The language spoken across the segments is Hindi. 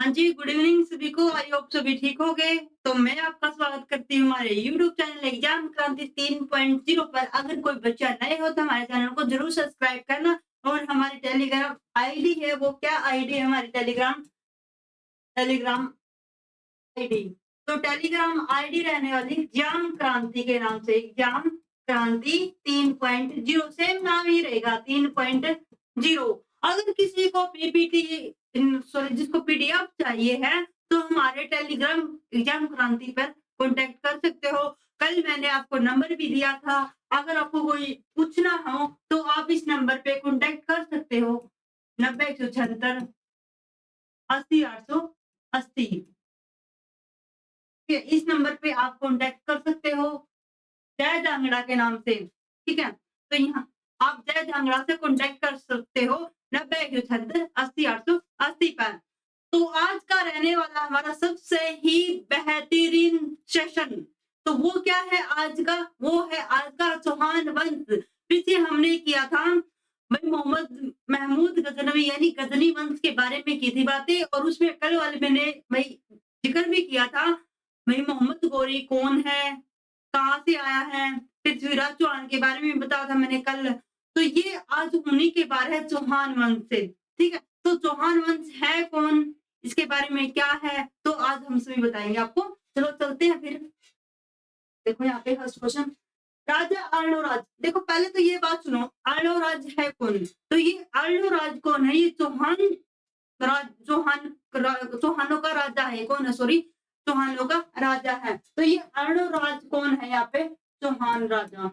हाँ जी, गुड इवनिंग सभी को। आई होप सभी ठीक हो गए। तो मैं आपका स्वागत करती हूँ हमारे यूट्यूब चैनल एग्जाम क्रांति 3.0 पर। अगर कोई बच्चा नए हो तो हमारे चैनल को जरूर सब्सक्राइब करना। और हमारी टेलीग्राम आईडी है, वो क्या आईडी है हमारी टेलीग्राम टेलीग्राम आईडी। तो टेलीग्राम आईडी रहने वाली एग्जाम क्रांति के नाम से, एग्जाम क्रांति 3.0 सेम नाम ही रहेगा 3.0। अगर किसी को पीपीटी सॉरी जिसको पीडीएफ चाहिए है तो हमारे टेलीग्राम एग्जाम क्रांति पर कांटेक्ट कर सकते हो। कल मैंने आपको नंबर भी दिया था। अगर आपको कोई पूछना हो तो आप इस नंबर पे कांटेक्ट कर सकते हो। 90 176 80 880। इस नंबर पे आप कांटेक्ट कर सकते हो जय जांगड़ा के नाम से। ठीक है, तो यहाँ आप जय जांगड़ा से कांटेक्ट कर सकते हो 90 176 80 880 पर। तो आज का रहने वाला हमारा सबसे ही बेहतरीन सेशन, तो वो क्या है आज का? वो है आज का चौहान वंश। पीछे हमने किया था भाई मोहम्मद महमूद गजनवी यानी गजनी वंश के बारे में की थी बातें, और उसमें कल वाले मैंने भाई जिक्र भी किया था भाई मोहम्मद गौरी कौन है, कहाँ से आया है, पृथ्वीराज चौहान के बारे में बताया था मैंने कल। तो ये आज उन्हीं के बारे है, चौहान वंश से। ठीक है, तो चौहान वंश है कौन, इसके बारे में क्या है, तो आज हम सभी बताएंगे आपको। चलो चलते हैं फिर। देखो यहाँ पे फर्स्ट क्वेश्चन, राजा अर्णोराज। देखो पहले तो ये बात सुनो, अर्णोराज है कौन? तो ये अर्णोराज कौन है? ये चौहानों का राजा है। कौन है? सॉरी, चौहानों का राजा है। तो ये अर्णोराज कौन है? यहाँ पे चौहान राजा,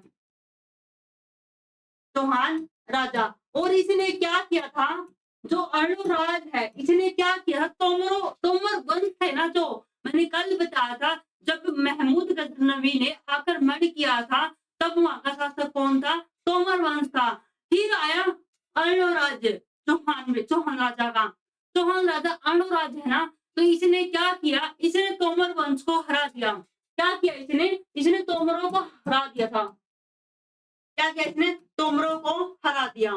चौहान राजा। और इसने क्या किया था? जो अर्णोराज है इसने क्या किया? तोमर वंश है ना, जो मैंने कल बताया था, जब महमूद गजनवी ने आक्रमण किया था तब वहां का शासक कौन था? तोमर वंश था। फिर आया अर्णोराज, चौहान राजा का। चौहान राजा अर्णोराज है ना, तो इसने क्या किया? इसने तोमर वंश को हरा दिया। क्या किया इसने तोमरों को हरा दिया था। क्या किया इसने? तोमरों को हरा दिया,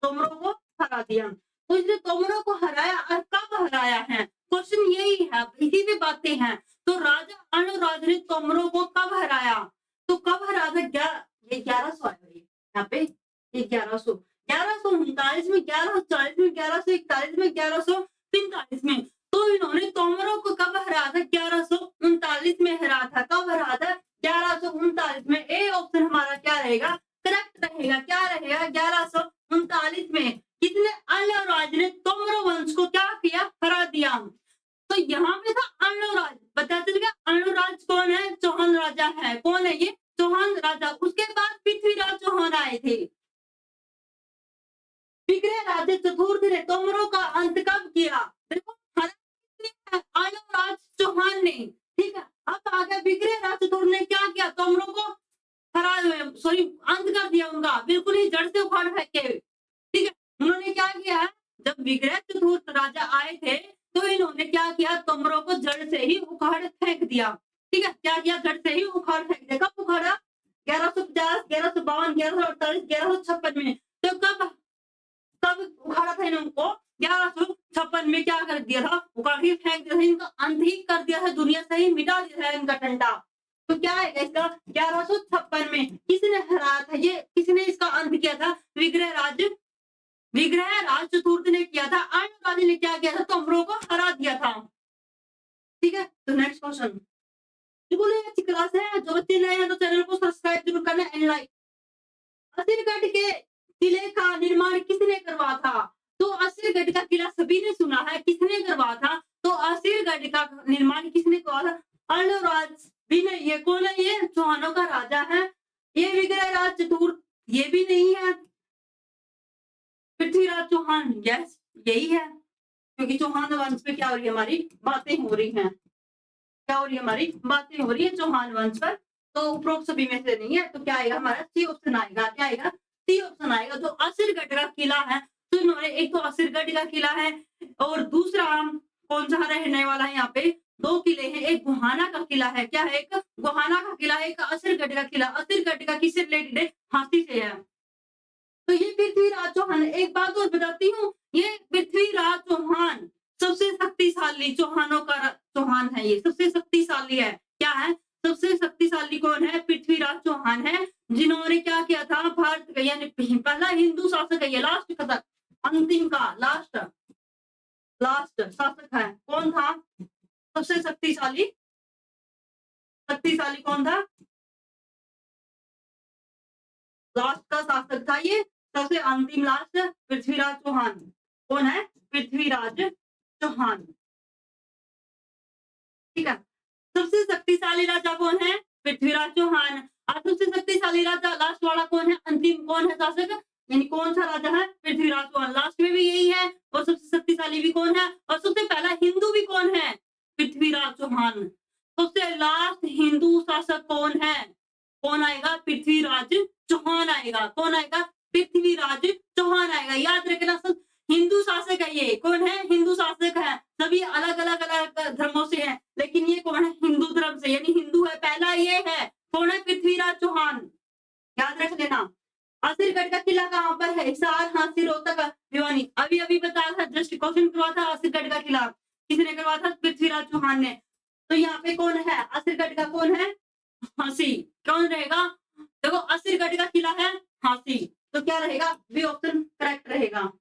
तोमरों को हरा दिया। तो इसने तोमरों को हराया, और कब हराया है? क्वेश्चन यही है, इसी पे बातें हैं। तो राजा अर्णोराज ने तोमरों को कब हराया? तो कब हराया था? ये 1100 है भाई यहाँ पे, ये 1139 में, 1140 में, 1141 में, 1145 में। तो इन्होंने तोमरों को कब हराया था? 1139 में हराया था। कब हराया था? 1139 में। ए ऑप्शन हमारा क्या रहेगा? करेक्ट रहेगा। क्या रहेगा? 1139 में। किसने? अर्णोराज ने तोमर वंश को क्या किया? हरा दिया। तो यहाँ पे था अर्णोराज। पता चल गया अर्णोराज कौन है? चौहान राजा है। कौन है ये? चौहान राजा। उसके बाद पृथ्वीराज चौहान आए थे। विग्रह राजे चतुर्थ ने तोमरों का अंत कब किया? देखो अर्णोराज चौहान ने। ठीक है, अब आ गया विग्रह राज चतुर्थ ने क्या किया? तोमरों को हरा, सॉरी अंत कर दिया उनका, बिल्कुल ही जड़ से उखाड़ फेंके। ठीक है, उन्होंने क्या किया? जब विग्रह चतुर्थ राजा आए थे तो इन्होंने क्या किया? तोमरों को जड़ से ही उखाड़ फेंक दिया। ठीक है, क्या किया? जड़ से ही उखाड़ फेंक दिया। कब उखाड़ा? 1150, 1152, 1148, 1156 में। तो कब कब उखाड़ा था इनको? 1156 में। क्या कर दिया था? उखाड़ के फेंक दिया था, इनका अंत ही कर दिया था, दुनिया से ही मिटा दिया था इनका डंडा। तो क्या है इसका? 1156 में। किसने हराया था? ये किसने इसका अंत किया था? विग्रह राज चतुर्थ ने किया था। अर्णोराज ने क्या किया था? तोमरों को हरा दिया था। ठीक है, तो नेक्स्ट क्वेश्चन। बिल्कुल अच्छी क्लास है, जो बच्चे नए हैं तो चैनल को सब्सक्राइब जरूर करना एंड लाइक। असुरगढ़ के किले का निर्माण किसने करवा था? तो असुरगढ़ का किला सभी ने सुना है, किसने करवा था? तो असुरगढ़ का निर्माण किसने करवा था? अर्णोराज भी नहीं है। कौन है ये? चौहानों का राजा है। ये विग्रह राज चतुर्थ ये भी नहीं है। पृथ्वीराज चौहान, यस यही है, क्योंकि चौहान वंश पे क्या हो रही है? हमारी बातें हो रही हैं। क्या हो रही है? हमारी बातें हो रही है चौहान वंश पर। तो उपरोक्त सभी में से नहीं है, तो क्या आएगा हमारा? सी ऑप्शन आएगा। क्या आएगा? सी ऑप्शन आएगा। जो असुरगढ़ का किला है, तो इन्होंने एक तो असुरगढ़ का किला है, और दूसरा कौन सा रहने वाला है? यहाँ पे दो किले हैं, एक गुहाना का किला है। क्या है? एक गुहाना का किला है, एक असुरगढ़ का किला। असुरगढ़ का किससे रिलेटेड है? हाथी से है। तो ये पृथ्वीराज चौहान। एक बात और बताती हूँ, ये पृथ्वीराज चौहान सबसे शक्तिशाली चौहानों का चौहान है ये, सबसे शक्तिशाली है। क्या है? सबसे शक्तिशाली कौन है? पृथ्वीराज चौहान है, जिन्होंने क्या किया था? भारत का यानी पहला हिंदू शासक है ये, लास्ट का था, अंतिम का लास्ट लास्ट शासक है। कौन था सबसे शक्तिशाली? शक्तिशाली कौन था? लास्ट का शासक था ये, सबसे अंतिम लास्ट पृथ्वीराज चौहान। कौन है? पृथ्वीराज चौहान। ठीक है। सबसे शक्तिशाली राजा कौन है? पृथ्वीराज चौहान। और सबसे शक्तिशाली राजा लास्ट वाला कौन है? अंतिम कौन है शासक? यानी कौन सा राजा है? पृथ्वीराज चौहान। लास्ट में भी यही है और सबसे शक्तिशाली भी कौन है? और सबसे पहला हिंदू भी कौन है? पृथ्वीराज चौहान। सबसे लास्ट हिंदू शासक कौन है? कौन आएगा? पृथ्वीराज चौहान आएगा। कौन आएगा? पृथ्वीराज चौहान आएगा। याद रखना सब हिंदू शासक है ये। कौन है? हिंदू शासक है। सभी अलग अलग अलग धर्मों से हैं, लेकिन ये कौन है? हिंदू धर्म से, यानी हिंदू है। पहला ये है। कौन है? पृथ्वीराज चौहान। याद रख लेना। आसिरगढ़ का किला कहाँ पर है? हिसार, हांसी, रोहतक, भिवानी। अभी अभी बताया था, जस्ट क्वेश्चन करवा था। आसिरगढ़ का किला किसने करवा था? पृथ्वीराज चौहान ने। तो यहाँ पे कौन है? आसिरगढ़ का कौन है? हांसी। कौन रहेगा? देखो आसिरगढ़ का किला है हांसी, तो क्या रहेगा? बी ऑप्शन करेक्ट रहेगा।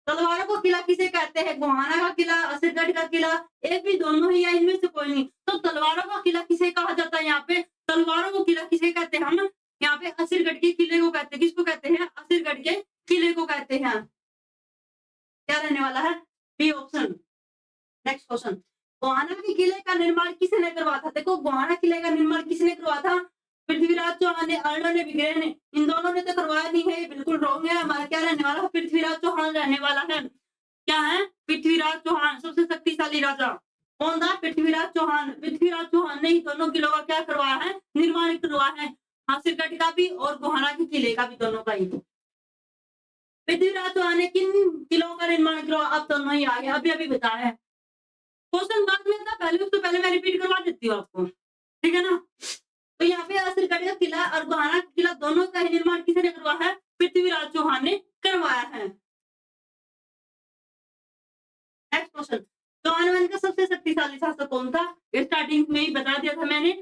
तलवारों का किला किसे कहते हैं? गोहाना का किला, आसिरगढ़ का किला, एक भी, दोनों ही, या इनमें से कोई नहीं। तो तलवारों का किला किसे कहा जाता है? यहाँ पे तलवारों को किला किसे कहते हैं? हम यहाँ पे आसिरगढ़ के किले को कहते हैं। किसको कहते हैं? आसिरगढ़ के किले को कहते हैं। क्या रहने वाला है? B option. Next question, Gohana के किले का निर्माण किसने करवाया था? देखो गोहाना किले का निर्माण किसने करवाया था? पृथ्वीराज चौहान ने, अर्नों ने, विग्रह ने। इन दोनों ने तो करवाया नहीं है, बिल्कुल रॉन्ग है। हमारा क्या रहने वाला है? पृथ्वीराज चौहान रहने वाला है। क्या है? पृथ्वीराज चौहान सबसे शक्तिशाली राजा। कौन था? पृथ्वीराज चौहान। पृथ्वीराज चौहान ने ही दोनों किलों का क्या करवाया है? निर्माण करवाया है। हासिरगढ़ का भी और गोहाना के किले का भी, दोनों का ही। पृथ्वीराज चौहान ने किन किलों का निर्माण करवाया? अब दोनों ही आ गया, अभी अभी बताया है। क्वेश्चन बाद में था, पहले उससे पहले मैं रिपीट करवा देती हूँ आपको, ठीक है ना। तो यहाँ पे आसिरगढ़ का किला और गोहाना का किला, दोनों का ही निर्माण किसने करवाया है? पृथ्वीराज चौहान ने करवाया है। नेक्स्ट क्वेश्चन, चौहान वंश का सबसे शक्तिशाली शासक कौन था? स्टार्टिंग में ही बता दिया था मैंने।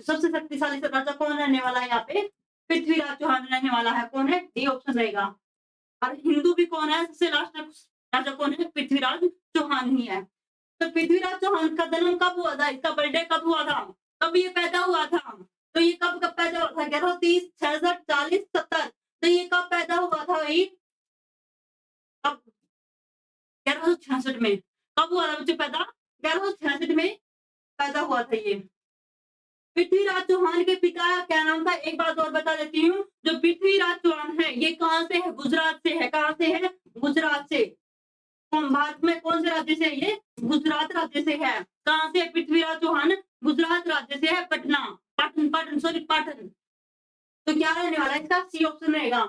सबसे शक्तिशाली राजा कौन रहने वाला है? यहाँ पे पृथ्वीराज चौहान रहने वाला है। कौन है? डी ऑप्शन रहेगा। और हिंदू भी कौन है? सबसे लास्ट राजा कौन है? पृथ्वीराज चौहान ही है। तो पृथ्वीराज चौहान का जन्म कब हुआ था? इसका बर्थडे कब हुआ था? कब ये पैदा हुआ था? तो ये कब कब पैदा हुआ था? 1130, 66, 40, 70। तो ये कब पैदा हुआ था भाई? कब? 1166 में। कब हुआ था बच्चों पैदा? 1166 में पैदा हुआ था ये। पृथ्वीराज चौहान के पिता का क्या नाम था? एक बात और बता देती हूँ, जो पृथ्वीराज चौहान है ये कहाँ से है? गुजरात से है। कहाँ से है? गुजरात से। भारत में कौन से राज्य से है ये? गुजरात राज्य से है। कहाँ से? पृथ्वीराज चौहान गुजरात राज्य से है। पटना, पाटन, पाटन, सॉरी पाटन। तो क्या रहने वाला है इसका? सी ऑप्शन रहेगा।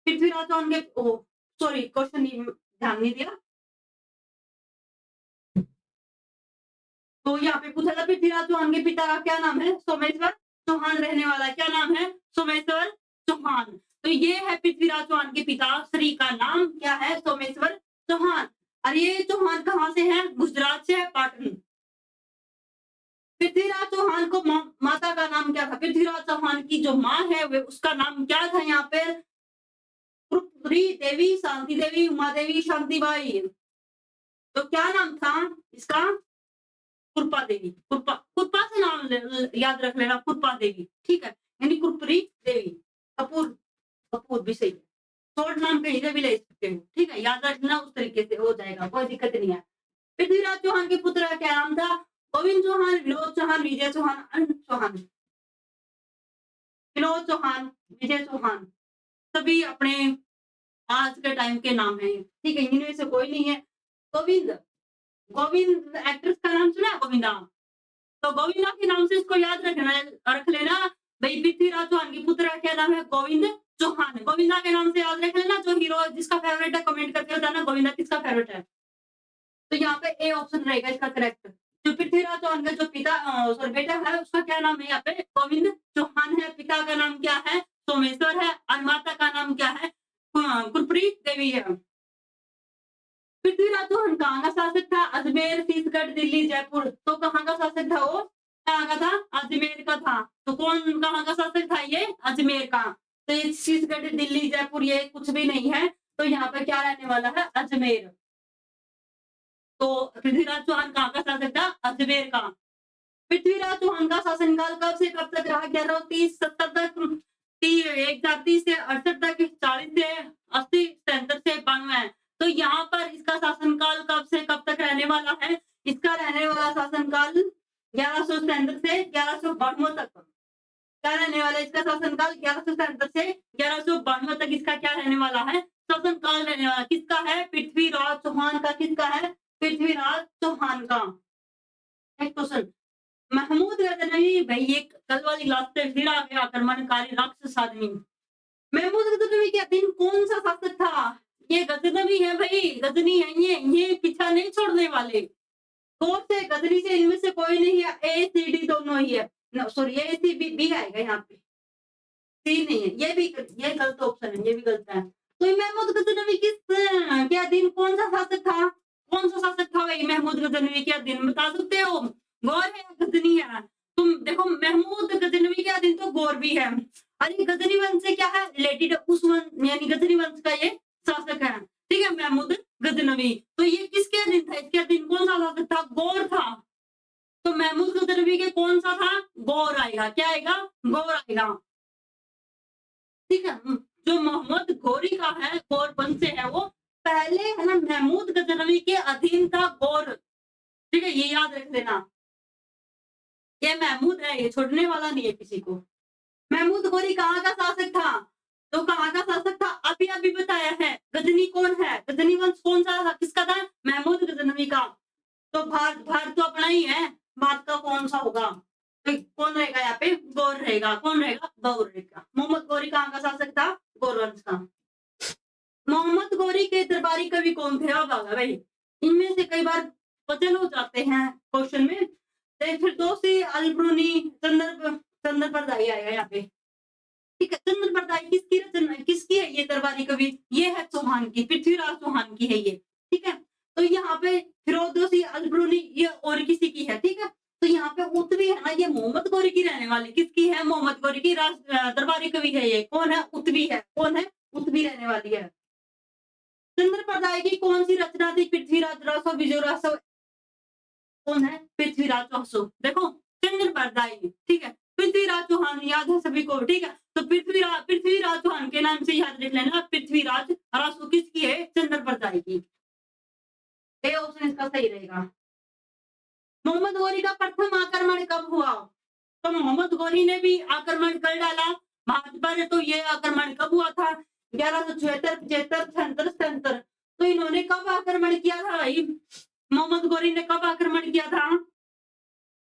पृथ्वीराज चौहान के, सॉरी क्वेश्चन ध्यान नहीं दिया। तो यहाँ पे पूछा था पृथ्वीराज चौहान के पिता का क्या नाम है? सोमेश्वर चौहान रहने वाला है। क्या नाम है? सोमेश्वर चौहान। तो ये है पृथ्वीराज चौहान के पिता श्री का नाम क्या है? सोमेश्वर चौहान। और ये चौहान कहाँ से है? गुजरात से है, पाटन। पृथ्वीराज चौहान को माता का नाम क्या था? पृथ्वीराज चौहान की जो माँ है वे, उसका नाम क्या था? यहाँ पे कुरपुरी देवी, शांति देवी, उमा देवी, शांतिबाई। तो क्या नाम था इसका? कुरपा देवी। कुरपा, कुरपा से नाम याद रख लेना, कुरपा देवी। ठीक है, यानी कुरपुरी देवी। कपूर, कपूर भी सही है। शॉर्ट नाम कहीं से भी ले सकते हो। ठीक है, याद रखना, उस तरीके से हो जाएगा, कोई दिक्कत नहीं है। पृथ्वीराज चौहान के पुत्र का क्या नाम था? गोविंद चौहान, विनोद चौहान, विजय चौहान, अनंत चौहान। विनोद चौहान, विजय चौहान, सभी अपने आज के टाइम के नाम है। ठीक है, इनमें से कोई नहीं है। गोविंद, गोविंद एक्ट्रेस का नाम सुना है? गोविंदा। तो गोविंदा के नाम से इसको याद रख लेना भाई। पृथ्वीराज चौहान के पुत्र का क्या नाम है? गोविंद चौहान। गोविंदा के नाम से याद रख लेना। जो हीरो जिसका फेवरेट है कमेंट करके बताना गोविंदा किसका फेवरेट है। तो यहाँ पे ए ऑप्शन रहेगा इसका करेक्ट। जो पृथ्वीराज चौहान का जो पिता सॉरी बेटा है, उसका क्या नाम है? यहाँ पे गोविंद चौहान है। पिता का नाम क्या है? सोमेश्वर है। और माता का नाम क्या है? कुरपुरी देवी है। पृथ्वीराज चौहान कहाँ का शासक था? अजमेर, शीशगढ़, दिल्ली, जयपुर। तो कहाँ का शासक था वो? कहाँ का था? अजमेर का था। तो कौन कहाँ का शासक था ये? अजमेर का। तो ये शीशगढ़, दिल्ली, जयपुर ये कुछ भी नहीं है। तो यहाँ पर क्या रहने वाला है? अजमेर। तो पृथ्वीराज चौहान कहाँ का शासक था? अजमेर का। पृथ्वीराज चौहान का शासनकाल कब से कब तक रहा? 1130-70 तक, 1030 से 68 तक, 40 से 80, 77 से 92। तो यहाँ पर इसका शासनकाल कब से कब तक रहने वाला है? इसका रहने वाला शासनकाल 1177 से 1192 तक। क्या रहने वाला है इसका शासनकाल? 1177 से 1192 तक इसका क्या रहने वाला है? शासनकाल रहने वाला। किसका है? पृथ्वीराज चौहान का। किसका है? पृथ्वीराज चौहान का। Next question, Mahmud Ghaznavi. भाई ये कल वाली क्लास से फिर आ गया, आक्रमणकारी राक्षस आदमी। महमूद गजनवी के अधीन कौन सा शासक था? ये गजनवी है भाई, गजनी है ये पीछा नहीं छोड़ने वाले। कौन से? गजनी से इनमें से कोई नहीं है। ए सी डी दोनों ही है। सॉरी, ए सी बी आएगा यहाँ पे, सी नहीं है। ये गलत ऑप्शन है, ये भी गलत है। तो ये महमूद गजनवी किस के अधीन कौन सा शासक था? कौन सा शासक था भाई महमूद गजनवी के अधीन? बता सकते हो? गौर है या गजनी है? तुम देखो, महमूद गजनवी के अधीन तो गौर भी है। अरे गजनी वंश से क्या है रिलेटेड? उस वंश यानी गजनी वंश का ये शासक है। ठीक है, महमूद गजनवी। तो ये किसके अधीन था? इसके अधीन कौन सा शासक था? गौर था। तो महमूद गजनवी के कौन सा था? गौर आएगा। क्या आएगा? गौर आएगा। ठीक है, जो मोहम्मद गौरी का है, गौर वंश से है वो, पहले है ना महमूद गजनवी के अधीन था गौर। ठीक है, ये याद रख लेना। ये महमूद है, ये छोड़ने वाला नहीं है किसी को। महमूद गौरी कहाँ का शासक था? तो कहाँ का शासक था? अभी अभी बताया है। गजनी कौन है? गजनी वंश कौन सा था? किसका था? महमूद गजनवी का। तो भारत तो अपना ही है, भारत का कौन सा होगा? तो कौन रहेगा यहाँ पे? गौर रहेगा। कौन रहेगा? गौर रहेगा। मोहम्मद गौरी कहाँ का शासक था? गौर वंश का। मोहम्मद गौरी के दरबारी कवि कौन थे? अब आगा भाई, इनमें से कई बार क्वेश्चन हो जाते हैं क्वेश्चन में। फिरदौसी, अलबरूनी, चंद्रप्रदाई आएगा यहाँ पे। ठीक है, चंद्रप्रदाई किसकी रचना, किसकी है ये दरबारी कवि? ये है चौहान की, पृथ्वीराज चौहान की है ये। ठीक है, तो यहाँ पे फिरोदौसी, अलबरूनी ये और किसी की है। ठीक है, तो यहाँ पे उत्वी है ना, ये मोहम्मद गौरी की रहने वाली। किसकी है? मोहम्मद गौरी की दरबारी कवि है ये। कौन है? उत्वी है। कौन है? उत्वी रहने वाली है। चंद्रप्रदाय की कौन सी रचना थी? पृथ्वीराज रासो, विजय रासो। कौन है? पृथ्वीराज रासो। देखो, चंद्रप्रदाय। ठीक है, पृथ्वीराज चौहान याद है सभी को। ठीक है, तो पृथ्वीराज चौहान के नाम से याद रख लेना। पृथ्वीराज रासो किसकी है? चंद्रप्रदाय की। ए ऑप्शन इसका सही रहेगा। मोहम्मद गौरी का प्रथम आक्रमण कब हुआ? तो मोहम्मद गौरी ने भी आक्रमण कर डाला भारत पर। तो ये आक्रमण कब हुआ था? 1176, 75, 76, 77। तो इन्होंने कब आक्रमण किया था भाई? मोहम्मद गौरी ने कब आक्रमण किया था?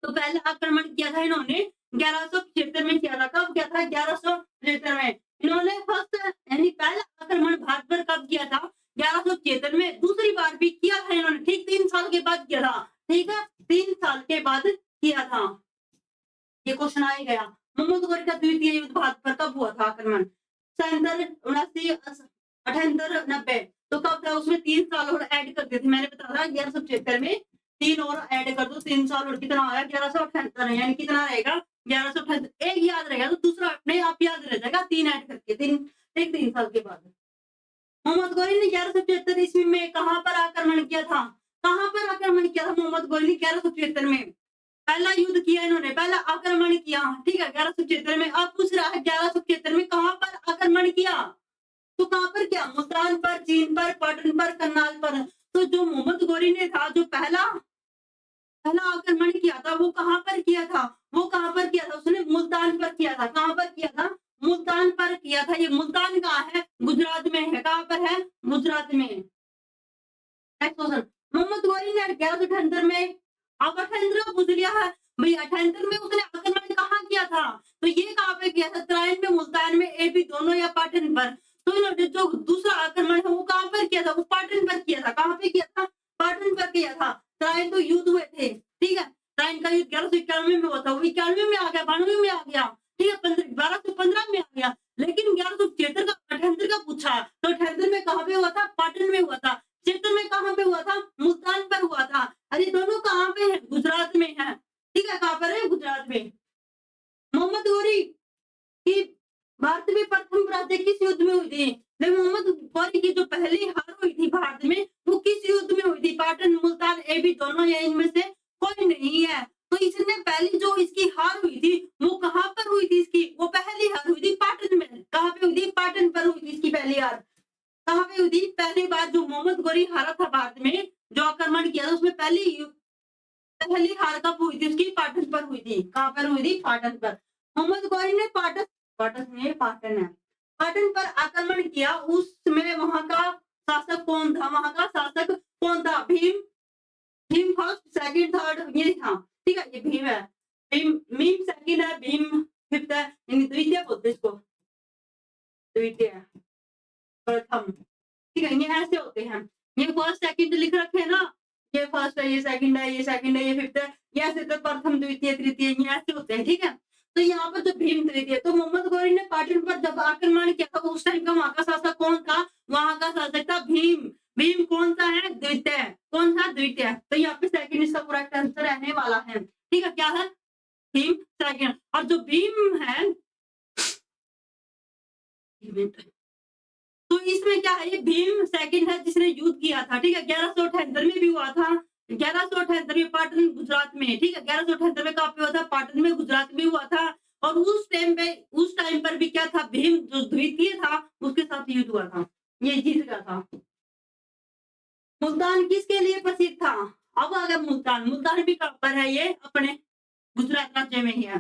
तो पहले आक्रमण किया था इन्होंने 1175 में किया था। कब किया था? 1175 में। इन्होंने फर्स्ट यानी पहला आक्रमण भारत पर कब किया था? 1175 में। दूसरी बार भी किया था इन्होंने, ठीक 3 साल के बाद किया था। ठीक है, 3 साल के बाद किया था। ये क्वेश्चन आ गया। मोहम्मद गौरी का द्वितीय युद्ध भारत पर कब हुआ था आक्रमण? 77, 79, 78, 90। तो कब था? उसमें 3 साल और ऐड कर दिए थे। मैंने बताया था 1175 में 3 और ऐड कर दो, 3 साल और कितना आया? 1178। यानी कितना रहेगा? 1178। एक याद रहेगा तो दूसरा अपने आप याद रह जाएगा, 3 ऐड करके। 3 साल के बाद मोहम्मद गौरी ने 1175 ईस्वी में कहां पर आक्रमण किया था? कहां पर आक्रमण किया था मोहम्मद गौरी ने 1175 में? पहला युद्ध किया इन्होंने, पहला आक्रमण किया। ठीक है, 1175 में। अब पूछ रहा है 1175 में कहां पर आक्रमण किया? तो कहां पर किया? मुल्तान पर, चीन पर, पाटन पर, करनाल पर। तो जो मोहम्मद गौरी ने था, जो पहला आक्रमण किया था, वो कहां पर किया था? वो कहां पर किया था? उसने मुल्तान पर किया था। कहां पर किया था? मुल्तान पर किया था। ये मुल्तान कहाँ है? गुजरात में है। कहां पर है? गुजरात में। नेक्स्ट क्वेश्चन, मोहम्मद गौरी ने 1178 में, अब 78 का पूछ लिया है भाई। 78 में उसने आक्रमण कहाँ किया था? तो ये कहां पे किया था? त्राइन में, मुल्तान में, एपी दोनों या पाटन पर। तो इन्होंने जो दूसरा आक्रमण है वो कहां पर किया था? वो पाटन पर किया था। कहां पे किया था? पाटन पर किया था। त्राइन तो युद्ध हुए थे। ठीक है, त्राइन का युद्ध 1191 में हुआ था, वो 91 में आ गया, 92 में आ गया। ठीक है, 1215 में आ गया। लेकिन 1176 का 78 का पूछा, तो 78 में कहां पे हुआ था? पाटन में हुआ था। क्षेत्र में कहाँ पे हुआ था? मुल्तान पर हुआ था। अरे दोनों कहाँ पे है? गुजरात में है। ठीक है, कहाँ पर है? गुजरात में। मोहम्मद गौरी की भारत में प्रथम पराजय किस युद्ध में हुई थी? नहीं, मोहम्मद गौरी की जो पहली हार हुई थी भारत में, वो किस युद्ध में हुई थी? पाटन, मुल्तान, ये भी दोनों या इनमें से कोई नहीं है। तो इसने पहली जो इसकी हार हुई थी वो कहाँ पर हुई थी? इसकी वो पहली हार हुई थी पाटन में। कहाँ पे हुई थी? पाटन पर हुई थी इसकी पहली हार। कहाँ पे हुई थी? पहली बार जो मोहम्मद गौरी हारा था भारत में, जो आक्रमण किया था, उसमें पहली हार कब हुई थी उसकी? पाटन पर हुई थी। कहाँ पर हुई थी? पाटन पर। मोहम्मद गौरी ने पाटन पर आक्रमण किया। उसमें वहां का शासक कौन था? वहां का शासक कौन था? भीम फर्स्ट, सेकंड, थर्ड, ये था। ठीक है, ये भीम है। भीम सेकंड है, भीम फिफ्थ है, यानी द्वितीय बोलते इसको, द्वितीय, प्रथम। ठीक है, ये ऐसे होते हैं। ये फर्स्ट सेकंड लिख रखे हैं ना, ये फर्स्ट है, ये सेकंड है, ये सेकंड है, ये फिफ्थ है, ये ऐसे तो प्रथम, द्वितीय, तृतीय, ये ऐसे होते हैं। ठीक है, तो यहाँ पर जो भीम तृतीय, तो मोहम्मद गौरी ने पाटन पर जब आक्रमण किया था, उस टाइम का वहां का शासक कौन था? वहां का शासक था भीम। भीम कौन सा है? द्वितीय। कौन सा? द्वितीय। तो यहाँ पे सेकंड इसका पूरा आंसर रहने वाला है। ठीक है, क्या है? भीम सेकंड। और जो भीम है, तो इसमें क्या है? ये भीम सेकंड है जिसने युद्ध किया था। ठीक है, 1178 में भी हुआ था। 1178 में पाटन, गुजरात में। ठीक है, 1178 में कहाँ पे हुआ था? पाटन में, गुजरात में हुआ था। और उस टाइम पर भी क्या था? भीम जो द्वितीय था उसके साथ युद्ध हुआ था, ये जीत गया था। मुल्तान किसके लिए प्रसिद्ध था? अब आ गया मुल्तान। मुल्तान भी कहाँ पर है? ये अपने गुजरात राज्य में ही है।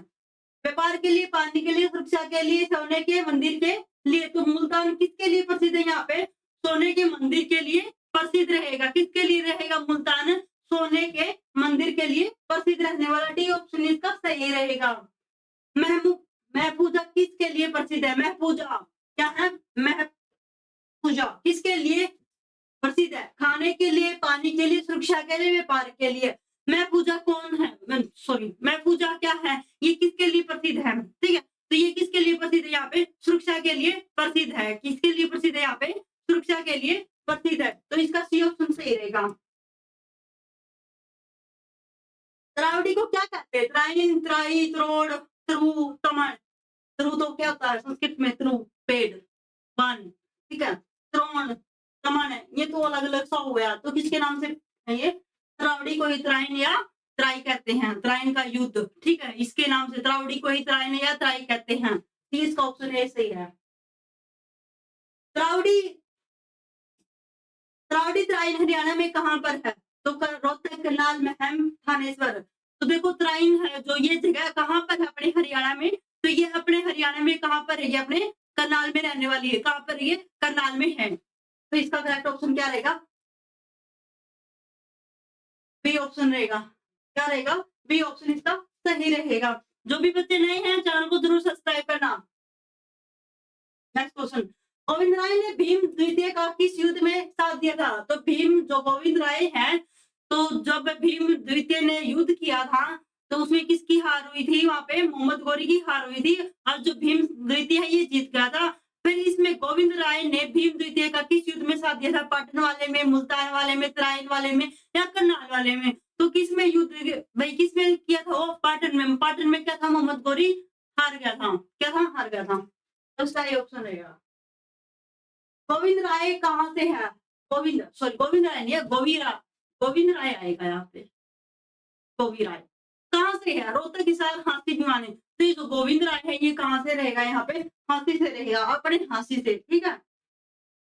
व्यापार के लिए, पानी के लिए, सुरक्षा के लिए, सोने के मंदिर के लिए। तो मुल्तान किसके लिए प्रसिद्ध है? यहाँ पे सोने के मंदिर के लिए प्रसिद्ध रहेगा। किसके लिए रहेगा मुल्तान? सोने के मंदिर के लिए प्रसिद्ध रहने वाला। डी ऑप्शन इसका सही रहेगा। महपूजा किसके लिए प्रसिद्ध है? महपूजा क्या है? महपूजा किसके लिए प्रसिद्ध है? खाने के लिए, पानी के लिए, सुरक्षा के लिए, व्यापार के लिए। महपूजा कौन है? सॉरी, महपूजा क्या है? ये किसके लिए प्रसिद्ध है? ठीक है, तो ये किसके लिए प्रसिद्ध है? यहाँ पे सुरक्षा के लिए प्रसिद्ध है। किसके लिए प्रसिद्ध है? यहाँ पे सुरक्षा के लिए प्रसिद्ध है। तो इसका सी ऑप्शन सही रहेगा। त्रावडी को क्या कहते हैं? त्राइन, त्राई, त्रोड़, त्रु, तमन। त्रु तो क्या होता है संस्कृत में? त्रु, पेड़, वन। ठीक है, त्रोण, तमन, ये तो अलग अलग सा हो गया। तो किसके नाम से है ये? त्रावडी को ही त्राइन या त्राई कहते हैं। त्राइन का युद्ध। ठीक है, इसके नाम से त्रावडी को ही त्राइन या त्राई कहते हैं। इसका ऑप्शन ए सही है। त्रावडी त्रावडी त्राइन हरियाणा में कहाँ पर है? तो रोहतक, करनाल, महम, थानेश्वर। तो देखो त्राइन है जो, ये जगह कहाँ पर है? अपने हरियाणा में। तो ये अपने हरियाणा में कहाँ पर है? ये अपने करनाल में रहने वाली है। कहाँ पर? ये करनाल में है। तो इसका करेक्ट ऑप्शन क्या रहेगा? बी ऑप्शन रहेगा। क्या रहेगा? बी ऑप्शन इसका सही रहेगा। जो भी बच्चे नए हैं चैनल को जरूर सब्सक्राइब करना। नेक्स्ट क्वेश्चन, गोविंद राय ने भीम द्वितीय का किस युद्ध में साथ दिया था? तो भीम जो गोविंद राय हैं, तो जब भीम द्वितीय ने युद्ध किया था तो उसमें किसकी हार हुई थी? वहां पे मोहम्मद गौरी की हार हुई थी। और जो भीम द्वितीय है ये जीत गया था। फिर इसमें गोविंद राय ने भीम द्वितीय का किस युद्ध में साथ दिया था? पाटन वाले में, मुल्तान वाले में, त्राइन वाले में या करनाल वाले में? तो किसमें युद्ध भाई किसमें किया था? वो पाटन में। पाटन में क्या था? मोहम्मद गौरी हार गया था। क्या था? हार गया था। तो उसका ये ऑप्शन रहेगा। गोविंद राय कहाँ से है? गोविंद राय नहीं है, गोविंद राय आएगा यहाँ पे। गोविंद राय कहाँ से है? रोहतक, हिसार, हांसी, भिवानी। तो ये जो गोविंद राय है ये कहाँ से रहेगा? यहाँ पे हांसी से रहेगा, अपने हांसी से। ठीक है,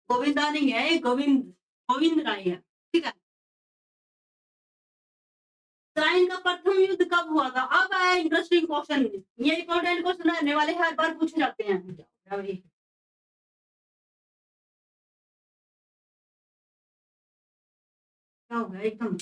गोविंदा नहीं है, गोविंद राय है। ठीक है, त्राइन का प्रथम युद्ध कब हुआ था? अब आया इंटरेस्टिंग क्वेश्चन। ये इंपॉर्टेंट क्वेश्चन रहने वाले हर बार पूछे जाते हैं। क्या हो गया एकदम?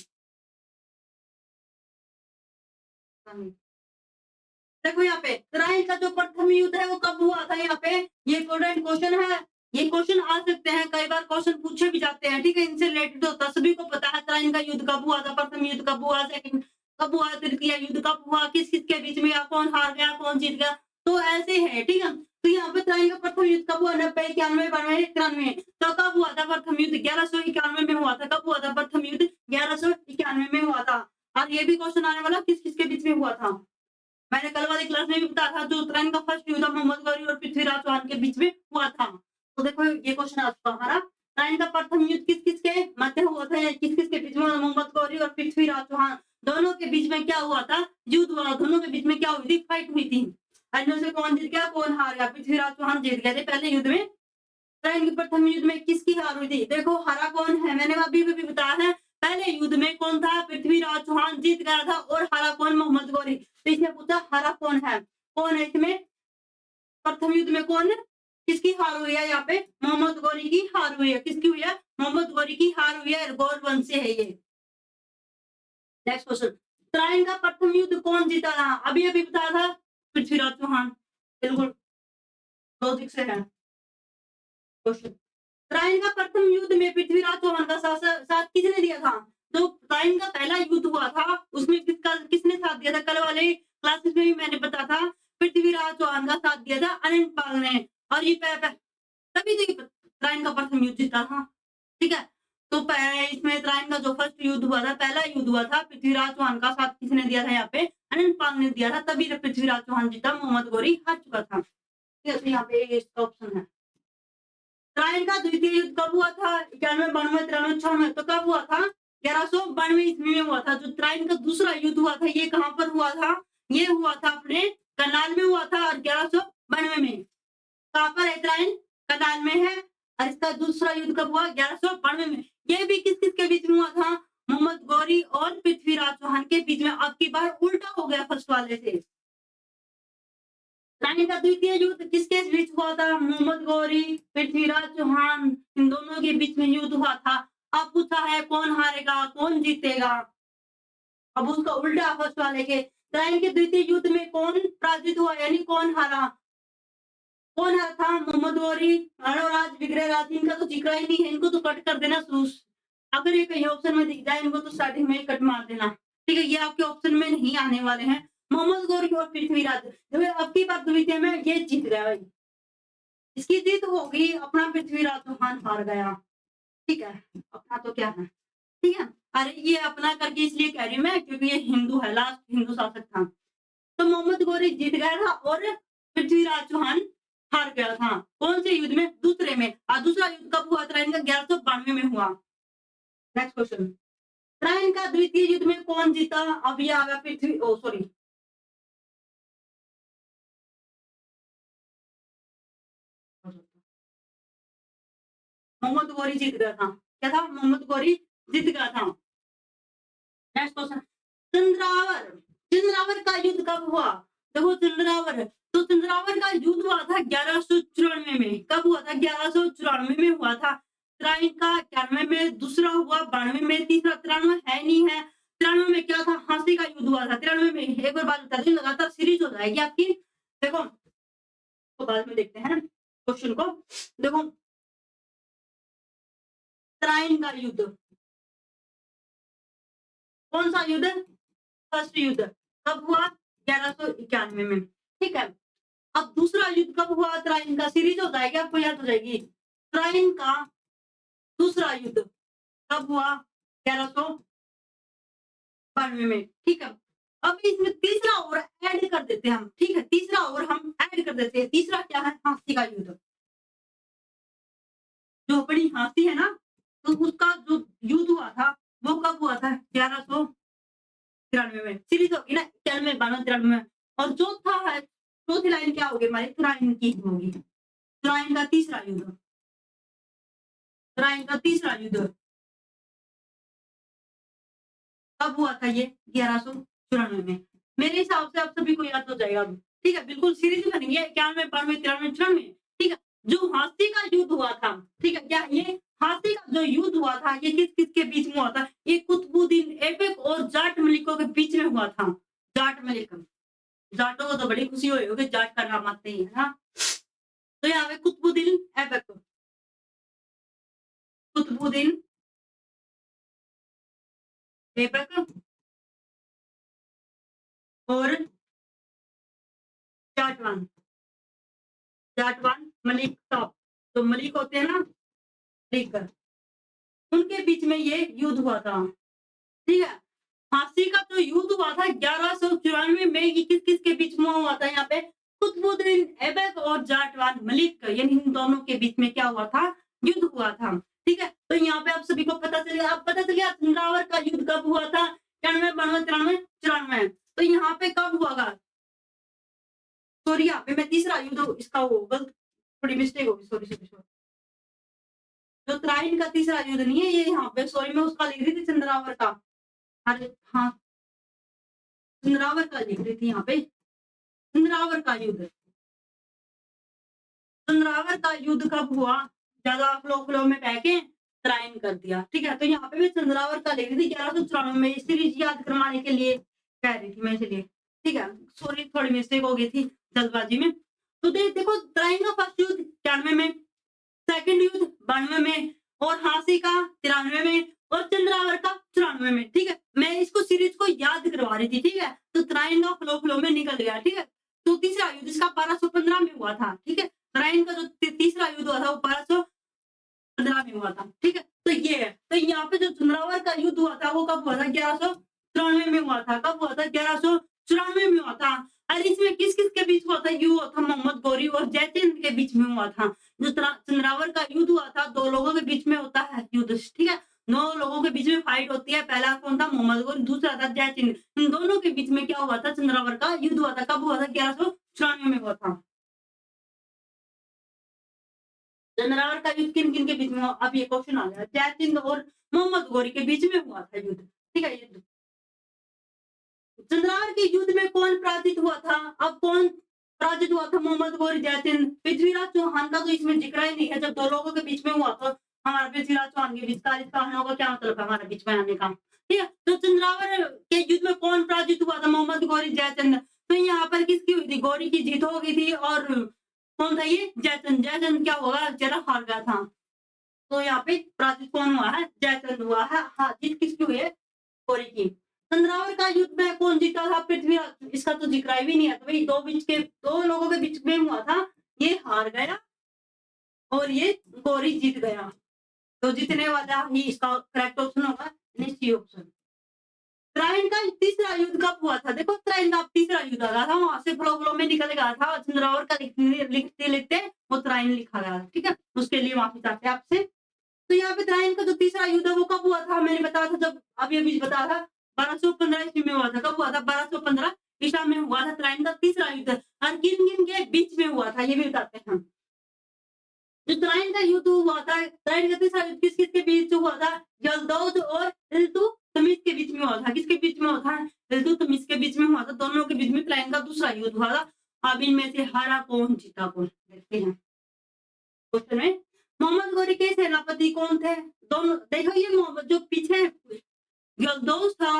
देखो यहाँ पे त्राइन का जो प्रथम युद्ध है वो कब हुआ था? यहाँ पे ये इंपॉर्टेंट क्वेश्चन है। ये क्वेश्चन आ सकते हैं, कई बार क्वेश्चन पूछे भी जाते हैं। ठीक है, इनसे रिलेटेड होता है, सभी को पता है त्राइन का युद्ध कब हुआ था, प्रथम युद्ध कब हुआ, सेकंड कब हुआ, तृतीय युद्ध कब हुआ, किस किस के बीच में, कौन हार गया, कौन जीत गया। तो ऐसे है। ठीक है, तो यहाँ पे त्राइन का प्रथम युद्ध कब हुआ? 90, 91, 92, 93। तो कब हुआ था प्रथम युद्ध? 1191 में हुआ था। कब हुआ था प्रथम युद्ध? 1191 में हुआ था। और ये भी क्वेश्चन आने वाला किस किसके बीच में हुआ था? मैंने कल वाली क्लास में भी बताया था, जो उत्तरायण का फर्स्ट युद्ध मोहम्मद गौरी और पृथ्वीराज चौहान के बीच में हुआ था। तो देखो ये क्वेश्चन आ चुका हमारा। उत्तरायण का प्रथम युद्ध किस किसके मध्य हुआ था? किस किसके बीच में? मोहम्मद गौरी और पृथ्वीराज चौहान दोनों के बीच में क्या हुआ था? युद्ध हुआ। दोनों के बीच में क्या हुई थी? फाइट हुई थी। इनमें से कौन जीत गया, कौन हार गया? पृथ्वीराज चौहान जीत गए थे पहले युद्ध में। उत्तरायण के प्रथम युद्ध में किसकी हार हुई थी? देखो हरा कौन है, मैंने अभी भी बताया है। पहले युद्ध में कौन था? पृथ्वीराज चौहान जीत गया था। और हरा कौन? मोहम्मद गौरी। तो इसने पूछा हरा कौन है? कौन है इसमें? प्रथम युद्ध में कौन है? किसकी हार हुई है? यहाँ पे मोहम्मद गौरी की हार हुई है। किसकी हुई है? मोहम्मद गौरी की हार हुई है। गौर वंश से है ये। नेक्स्ट क्वेश्चन, उत्तरायण का प्रथम युद्ध कौन जीता था? अभी अभी बताया था पृथ्वीराज चौहान। बिल्कुल लॉजिक से है क्वेश्चन। उत्तरायण का प्रथम युद्ध में पृथ्वीराज चौहान का साथ किसने दिया था? तो उत्तरायण का पहला युद्ध हुआ था, उसमें किसने साथ दिया था? कल वाले क्लासेस में भी मैंने बताया था, पृथ्वीराज चौहान का साथ दिया था अनंत पाल ने। और ये तभी तो उत्तरायण का प्रथम युद्ध जीता था। ठीक है, तो इसमें उत्तरायण का जो फर्स्ट युद्ध हुआ था, पहला युद्ध हुआ था, पृथ्वीराज चौहान का साथ किसने दिया था? यहाँ पे अनंत पाल ने दिया था। तभी पृथ्वीराज चौहान जीता, मोहम्मद गौरी हार चुका था। ठीक है, तो यहाँ पे ऑप्शन है। उत्तरायण का द्वितीय युद्ध कब हुआ था? 91, 92, 93, 96। तो कब हुआ था? 1192 ईस्वी में हुआ था। जो उत्तरायण का दूसरा युद्ध हुआ था, ये कहाँ पर हुआ था? ये हुआ था अपने करनाल में हुआ था, और 1192 में। कहाँ पर है उत्तरायण? करनाल में है। और इसका दूसरा युद्ध कब हुआ? 1192 में। ये भी किस किस के बीच में हुआ था? मोहम्मद गौरी और पृथ्वीराज चौहान के बीच में। अब की बार उल्टा हो गया फर्स्ट वाले से। उत्तरायण का द्वितीय युद्ध किसके बीच हुआ था? मोहम्मद गौरी, पृथ्वीराज चौहान, इन दोनों के बीच में युद्ध हुआ था। अब पूछा है कौन हारेगा, कौन जीतेगा? अब उसका उल्टा फर्स्ट वाले के। उत्तरायण के द्वितीय युद्ध में कौन पराजित हुआ, यानी कौन हारा? कौन हारा था? मोहम्मद गौरी, अणोराज, विग्रहराज। इनका तो जिक्र ही नहीं है, इनको तो कट कर देना। अगर ये कहीं ऑप्शन में दिख जाए, इनको तो स्टार्टिंग में ही कट मार देना। ठीक है, ये आपके ऑप्शन में नहीं आने वाले हैं। मोहम्मद गौरी और पृथ्वीराज। अब की बार द्वितीय में ये जीत गया भाई, इसकी जीत होगी। अपना पृथ्वीराज चौहान हार गया। ठीक है, अपना तो क्या है। ठीक है, अरे ये अपना करके इसलिए कह रही हूँ मैं, क्योंकि ये हिंदू है, लास्ट हिंदू शासक था। तो मोहम्मद गौरी जीत गया था और पृथ्वीराज चौहान हार गया था। कौन से युद्ध में? दूसरे में। और दूसरा युद्ध कब हुआ? उत्तरायण का 1192 में हुआ। नेक्स्ट क्वेश्चन, उत्तरायण का द्वितीय युद्ध में कौन जीता? अब ये आ गया पृथ्वी, ओ सॉरी, मोहम्मद गौरी जीत गया था। क्या था? मोहम्मद गौरी जीत गया था। नेक्स्ट क्वेश्चन, चंद्रावर। चंद्रावर का युद्ध कब हुआ? देखो चंद्रावर, तो चंद्रावर का युद्ध हुआ था 1194 में। कब हुआ था? 1194 में हुआ था। उत्तरायण का 91 में, दूसरा हुआ 92 में, तीसरा 93 है नहीं है। 93 में क्या था? हाँसी का युद्ध हुआ था। 93 में एक बार बात बता दी, लगातार सीरीज हो जाएगी आपकी। देखो तो बाद में देखते हैं क्वेश्चन को। देखो उत्तरायण का युद्ध, कौन सा युद्ध? फर्स्ट युद्ध कब हुआ? 1191 में। ठीक है, अब दूसरा युद्ध कब हुआ? उत्तरायण का सीरीज हो जाएगी, आपको याद हो जाएगी। उत्तरायण का दूसरा युद्ध कब हुआ? 1192 में। ठीक है, अब इसमें तीसरा और ऐड कर देते हैं हम। ठीक है, तीसरा और हम ऐड कर देते हैं। तीसरा क्या है? हाँसी का युद्ध। जो अपनी हाँसी है ना, तो उसका जो युद्ध हुआ था वो कब हुआ था? 1193 में। सीरीज होगी ना, 91, 92, 93 में। और चौथा है, चौथी लाइन क्या होगी हमारी? उत्तरायण की होगी। उत्तरायण का तीसरा युद्ध, उत्तरायण का तीसरा युद्ध कब हुआ था? ये 1194 में। मेरे हिसाब से आप सभी को याद हो जाएगा अभी। ठीक है, बिल्कुल सीरीज बनेंगे 91, 92, 93, 94। ठीक है, जो हाँसी का युद्ध हुआ था, ठीक है, क्या ये हाँसी का जो युद्ध हुआ था, ये किस किसके बीच में हुआ था? ये कुतुबुद्दीन ऐबक और जाट मलिकों के बीच में हुआ था। जाट मलिक, जाटों को तो बड़ी खुशी हुई होगी, जाट का नाम आते ही है ना। तो यहाँ पे कुतुबुद्दीन ऐबक, कुतुबुद्दीन ऐबक और जाटवान, जाटवान मलिक साहब, तो मलिक होते हैं ना, मलिक, उनके बीच में ये युद्ध हुआ था। ठीक है? फांसी का जो युद्ध हुआ था 1194 में, ये किस-किस के बीच में हुआ था यहाँ पे? कुतुबुद्दीन ऐबक और जाटवान मलिक, यानी इन दोनों के बीच में क्या हुआ था? युद्ध हुआ था। ठीक है? तो यहाँ पे आप सभी को पता चल गया, अब पता चल गया चंद्रावर का युद्ध कब हुआ था? 91, 92, 93, 94। तो यहाँ पे कब हुआ था? सॉरी, यहाँ पे मैं तीसरा युद्ध इसका वो गलत, थोड़ी मिस्टेक होगी, सॉरी, सॉरी, सॉरी। जो तराइन का तीसरा युद्ध नहीं है ये यहाँ पे, सॉरी, मैं उसका लिख रही थी चंद्रावर का। अरे हाँ, चंद्रावर का लिख रही थी यहाँ पे, चंद्रावर का युद्ध। चंद्रावर का युद्ध कब हुआ? ज्यादा फ्लो में बह के तराइन कर दिया। ठीक है? तो यहाँ पे मैं चंद्रावर का लिख रही थी 1194 में, सीरीज याद करवाने के लिए कह रही थी मैं इसलिए। ठीक है? सॉरी, थोड़ी मिस्टेक हो गई थी जल्दबाजी में। तो देखो, तराइन का फर्स्ट युद्ध 91 में, सेकंड युद्ध 92 में, और हांसी का 93 में, और चंद्रावर का 94 में। ठीक है? मैं इसको सीरीज को याद करवा रही थी। ठीक है? तो तराइन का फ्लो में निकल गया। ठीक है? तो तीसरा युद्ध इसका 1215 में हुआ था। ठीक है? तराइन का जो तीसरा युद्ध हुआ था वो 1215 में हुआ था। ठीक है? तो ये है। तो यहाँ पे जो चंद्रावर का युद्ध हुआ था वो कब हुआ था? 1194 में हुआ था। कब हुआ था? 1194 में हुआ था। और इसमें किस-किस के बीच हुआ था? ये हुआ था मोहम्मद गौरी और जयचंद के बीच में हुआ था। जो चंद्रावर का युद्ध हुआ था, 2 लोगों के बीच में होता है युद्ध। ठीक है? 2 लोगों के बीच में फाइट होती है। पहला कौन था? मोहम्मद गौरी, दूसरा था जयचंद। इन दोनों के बीच में क्या हुआ था? चंद्रावर का युद्ध हुआ था। कब हुआ था? 1194 में हुआ था। चंद्रावर का युद्ध किन-किन के बीच में हुआ? अब ये क्वेश्चन आ गया। जयचंद और मोहम्मद गौरी के बीच में हुआ था युद्ध। ठीक है? युद्ध। चंद्रावर के युद्ध में कौन पराजित हुआ था? अब कौन पराजित हुआ था? मोहम्मद गौरी, जयचंद। पृथ्वीराज चौहान का तो इसमें जिक्र ही नहीं है। जब 2 लोगों के बीच में हुआ तो हमारा पृथ्वीराज चौहान के बीच का का क्या मतलब है हमारे बीच में आने का? ठीक है? तो चंद्रावर के युद्ध में कौन पराजित हुआ था? मोहम्मद गौरी, जयचंद। तो यहाँ पर किसकी हुई थी? गौरी की जीत हो गई थी, और कौन था ये? जयचंद। जयचंद क्या होगा? जरा हार गया था। तो यहाँ पे पराजित कौन हुआ है? जयचंद हुआ है। हाँ, जीत किसकी हुई है? गौरी की। चंद्रावर का युद्ध में कौन जीता था? पृथ्वीराज। इसका तो जिक्र भी नहीं है। तो भाई 2 लोगों के बीच में हुआ था, ये हार गया और ये गौरी जीत गया। तो जीतने वाला ही इसका करेक्ट ऑप्शन होगा, यानी सी ऑप्शन। तराइन का तीसरा युद्ध कब हुआ था? देखो, तराइन का तीसरा युद्ध आ गया था, वहां से फ्लो में निकल गया था। चंद्रावर का लिखते लिखते वो तराइन लिखा गया। ठीक है? उसके लिए माफी चाहते हैं आपसे। तो यहाँ पे तराइन का जो तीसरा युद्ध है वो कब हुआ था? मैंने बताया था, जब अभी अभी बताया था, 1215 ईस्वी में हुआ था। कब हुआ था? 1215 ईसा में हुआ था तराइन का तीसरा युद्ध। और किन किन के बीच में हुआ था ये भी बताते हैं हम। जो तराइन का युद्ध हुआ था, तराइन का तीसरा युद्ध किस किस के बीच हुआ था? यल्दौज और इल्तुतमिश के बीच में हुआ था। किसके बीच में हुआ था? इल्तुतमिश के बीच में हुआ था। दोनों के बीच में तराइन का दूसरा युद्ध हुआ था। अब इनमें से हारा कौन, जीता कौन, देखते हैं क्वेश्चन में। मोहम्मद गौरी के सेनापति कौन थे? दोनों देखो, ये मोहम्मद जो पीछे यल्दौज था,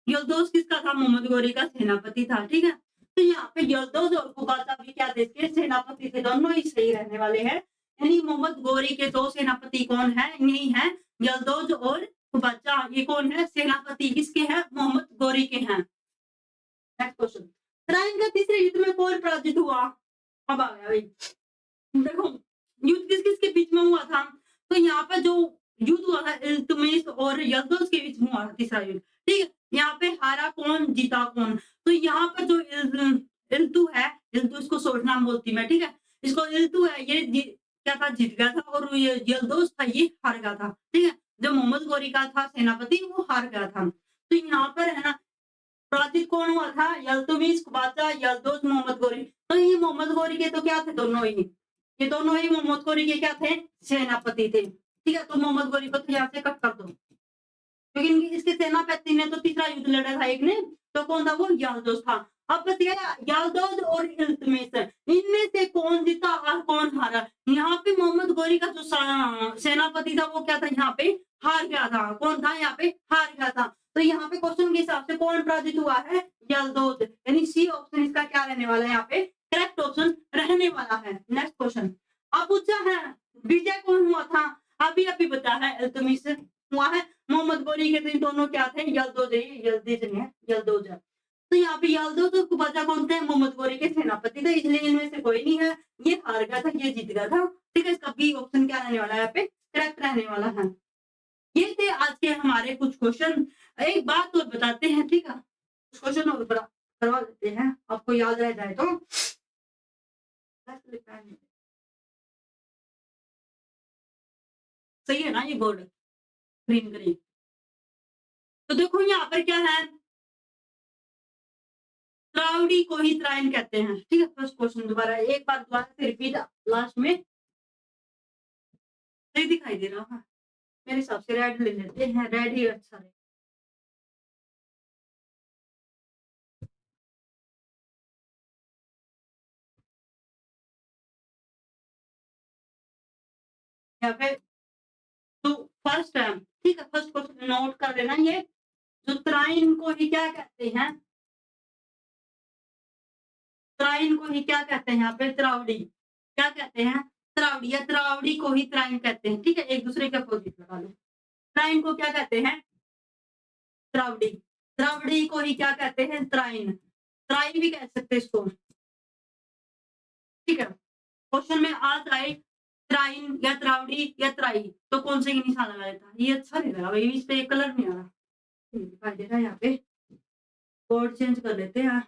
यल्दौज किसका था? मोहम्मद गौरी का सेनापति था। ठीक है? तो यहाँ पे यल्दौज और कुबाचा भी क्या देश के सेनापति थे? दोनों ही सही रहने वाले हैं। यानी मोहम्मद गौरी के 2 सेनापति कौन है? यही है, यल्दौज और कुबाचा। ये कौन है? सेनापति किसके हैं? मोहम्मद गौरी के हैं। Next question. तराइन का तीसरे युद्ध में कौन पराजित हुआ? अब आ गया भाई। देखो, युद्ध किस किस के बीच में हुआ था? तो यहाँ पर जो युद्ध हुआ था इल्तुतमिश और यल्दौज के बीच में हुआ था तीसरा युद्ध। ठीक है? यहाँ पे हारा कौन, जीता कौन? तो यहाँ पर जो इल्तु है, इल्तु इसको शॉर्ट नाम बोलती मैं। ठीक है? इसको इल्तु है, ये क्या था? जीत गया था, और ये यल्दौज था, ये हार गया था। ठीक है? जो मोहम्मद गौरी का था सेनापति, वो हार गया था। तो यहाँ पर है ना, पराजित कौन हुआ था? इल्तुतमिश, कुबाचा, यल्दौज, मोहम्मद गौरी। तो ये मोहम्मद गौरी के तो क्या थे? दोनों ही, ये दोनों ही मोहम्मद गौरी के क्या थे? सेनापति थे। ठीक है? तो मोहम्मद गौरी को तो यहाँ से कट कर दो, क्योंकि इसके सेनापति ने तो तीसरा युद्ध लड़ा था एक ने, तो कौन था? वो यल्दौज था। अब बच गया यल्दौज और इल्तुतमिश। इनमें से कौन जीता और कौन हारा? यहाँ पे मोहम्मद गौरी का जो सेनापति था वो क्या था? यहाँ पे हार गया था। कौन था? यहाँ पे हार गया था। तो यहाँ पे क्वेश्चन के हिसाब से कौन पराजित हुआ है? यल्दौज। यानी सी ऑप्शन इसका क्या रहने वाला है? यहाँ पे करेक्ट ऑप्शन रहने वाला है। Next question. अब पूछा है विजय कौन हुआ था? अभी अभी बता है इल्तुतमिश हुआ है। मोहम्मद गौरी के दिन दोनों क्या थे? यल्दौज है, यल्दौज नहीं है, यल्दौज है। तो यहाँ पे यादव तो ख्वाजा कौन थे? मोहम्मद गौरी के सेनापति थे, इसलिए इनमें से कोई नहीं है। ये हार गया था, ये जीत गया था। ठीक है, इसका बी ऑप्शन क्या रहने वाला है? यहाँ पे करेक्ट रहने वाला है। ये थे आज के हमारे कुछ क्वेश्चन। एक बात और बताते हैं, ठीक है, कुछ क्वेश्चन और करवा देते हैं, आपको याद रह जाए तो। सही है ना ये बोर्ड? Green green. तो देखो यहाँ पर क्या है, त्रावड़ी को ही त्राइन कहते हैं। ठीक है, फर्स्ट क्वेश्चन दोबारा एक बार दोबारा से रिपीट लास्ट में। सही दिखाई दे रहा है? मेरे हिसाब से रेड ले लेते हैं, रेड ही अच्छा है। यहाँ पे तो फर्स्ट है, ठीक है, फर्स्ट क्वेश्चन नोट कर लेना। ये जो त्राइन को ही क्या कहते हैं? त्राइन को ही क्या कहते हैं? यहाँ पे त्रावड़ी क्या कहते हैं? त्रावड़ी या त्रावड़ी को ही त्राइन कहते हैं। ठीक है, एक दूसरे के अपोजिट लगा लो। त्राइन को क्या कहते हैं? त्रावड़ी। त्रावड़ी को ही क्या कहते हैं? त्राइन। त्राई भी कह सकते हैं इसको। ठीक है, क्वेश्चन में आ जाए त्राइन या त्रावड़ी या त्राई, तो कौन से निशान लगा देता? ये अच्छा नहीं लगा भाई, इस पे कलर नहीं आ रहा, दिखाई दे रहा है। यहाँ पे बोर्ड चेंज कर लेते हैं।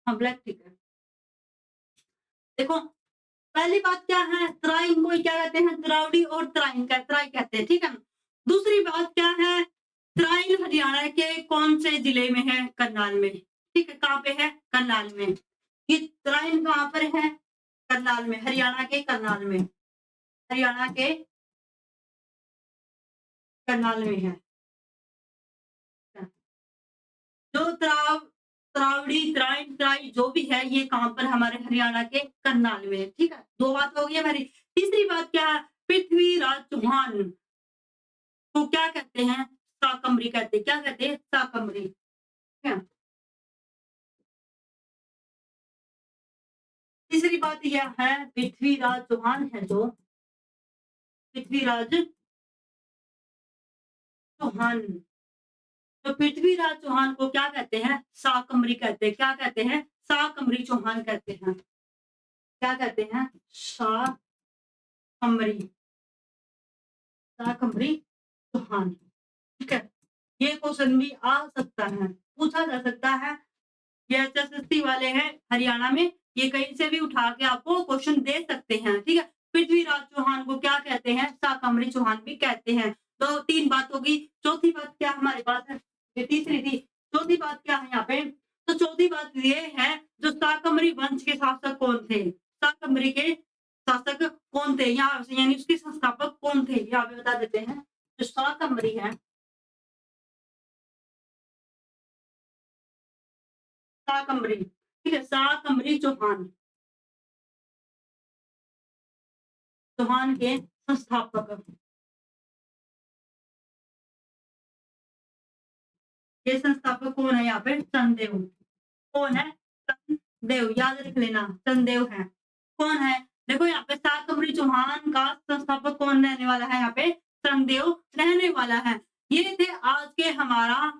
हाँ, ब्लैक ठीक है। देखो, पहली बात क्या है, त्राइन को क्या कहते हैं? त्रावड़ी और त्राइन का त्राई कहते हैं। ठीक है, दूसरी बात क्या है, त्राइन हरियाणा के कौन से जिले में है? करनाल में। ठीक है, कहाँ पे है? करनाल में। ये त्राइन कहाँ पर है? करनाल में, हरियाणा के करनाल में। हरियाणा के करनाल में है। जो त्रावड़ी, त्राइन, त्राई जो भी है, ये कहाँ पर? हमारे हरियाणा के करनाल में है। ठीक है, दो बात हो गई हमारी। तीसरी बात क्या है, पृथ्वीराज चौहान को क्या कहते हैं? शाकंभरी कहते हैं। क्या कहते हैं? शाकंभरी। ठीक है, तीसरी बात यह है, पृथ्वीराज चौहान है जो, पृथ्वीराज चौहान, तो पृथ्वीराज चौहान को क्या कहते हैं? शाकंभरी कहते हैं। क्या कहते हैं? शाकंभरी चौहान कहते हैं। क्या कहते हैं? शाकंभरी, शाकंभरी चौहान। ठीक है, ये क्वेश्चन भी आ सकता है, पूछा जा सकता है। ये एचएसएससी वाले हैं हरियाणा में, ये कहीं से भी उठा के आपको क्वेश्चन दे सकते हैं। ठीक है, पृथ्वीराज चौहान को क्या कहते हैं? शाकंभरी चौहान भी कहते हैं। तो तीन बात होगी। चौथी बात क्या हमारे पास है? ये तीसरी थी। चौथी बात क्या है यहाँ पे? तो चौथी बात ये है, जो शाकंभरी वंश के शासक कौन थे? शाकंभरी के शासक कौन थे, यहाँ यानी उसके संस्थापक कौन थे, यहाँ पे बता देते हैं। जो शाकंभरी है, शाकंभरी, ठीक है, शाकंभरी चौहान, चौहान के संस्थापक। ये संस्थापक कौन है? यहाँ पे चंदेव। कौन है? चंदेव, याद रख लेना, चंदेव है। कौन है? देखो यहाँ पे शाकंभरी चौहान का संस्थापक कौन रहने वाला है? यहाँ पे चंदेव रहने वाला है। ये थे आज के हमारा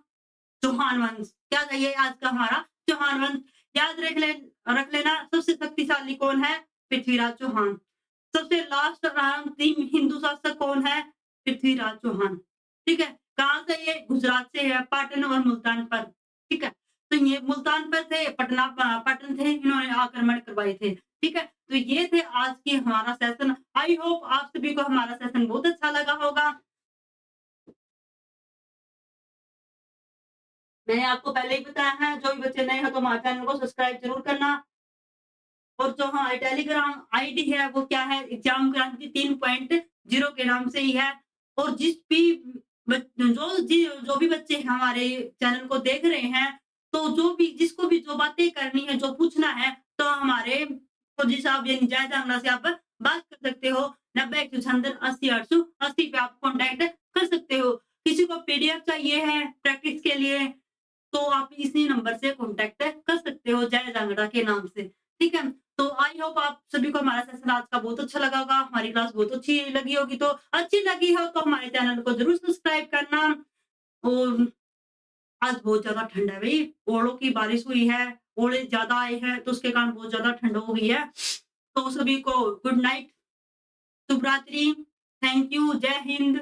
चौहान वंश। क्या था ये आज का हमारा चौहान वंश? याद रख लेना। सबसे शक्तिशाली कौन है? पृथ्वीराज चौहान। सबसे लास्ट अंतिम हिंदू शासक कौन है? पृथ्वीराज चौहान। ठीक है, कहाँ से? ये गुजरात से है, पाटन और मुल्तान पर। ठीक है, तो ये मुल्तान पर थे, पाटन थे, इन्होंने आक्रमण करवाए थे। ठीक है, तो ये थे आज की हमारा सेशन। आई होप आप सभी को हमारा सेशन बहुत अच्छा लगा होगा। मैंने आपको पहले ही बताया है, जो भी बच्चे नए हैं तो हमारे चैनल को सब्सक्राइब जरूर करना। और जो हमारे टेलीग्राम आईडी है वो क्या है? एग्जाम क्रांति 3.0 के नाम से ही है। और जो भी बच्चे हमारे चैनल को देख रहे हैं, तो जो भी जिसको भी जो बातें करनी है, जो पूछना है, तो हमारे फौजी साहब यानी जय जांगड़ा से आप बात कर सकते हो। 90 176 80 पे आप कॉन्टेक्ट कर सकते हो। किसी को पीडीएफ चाहिए है प्रैक्टिस के लिए, तो आप इसी नंबर से कॉन्टेक्ट कर सकते हो, जय जांगड़ा के नाम से। ठीक है? तो आई होप आप सभी को हमारा सेशन आज का बहुत अच्छा लगा होगा, हमारी क्लास बहुत अच्छी लगी होगी, तो अच्छी लगी हो तो हमारे चैनल को ज़रूर सब्सक्राइब करना। और आज बहुत ज़्यादा ठंड है भई, ओलों की बारिश हुई है, ओले ज़्यादा आए हैं, तो उसके कारण बहुत ज़्यादा ठंड हो गई है। तो सभी को गुड नाइट, शुभ रात्रि, थैंक यू, जय हिंद।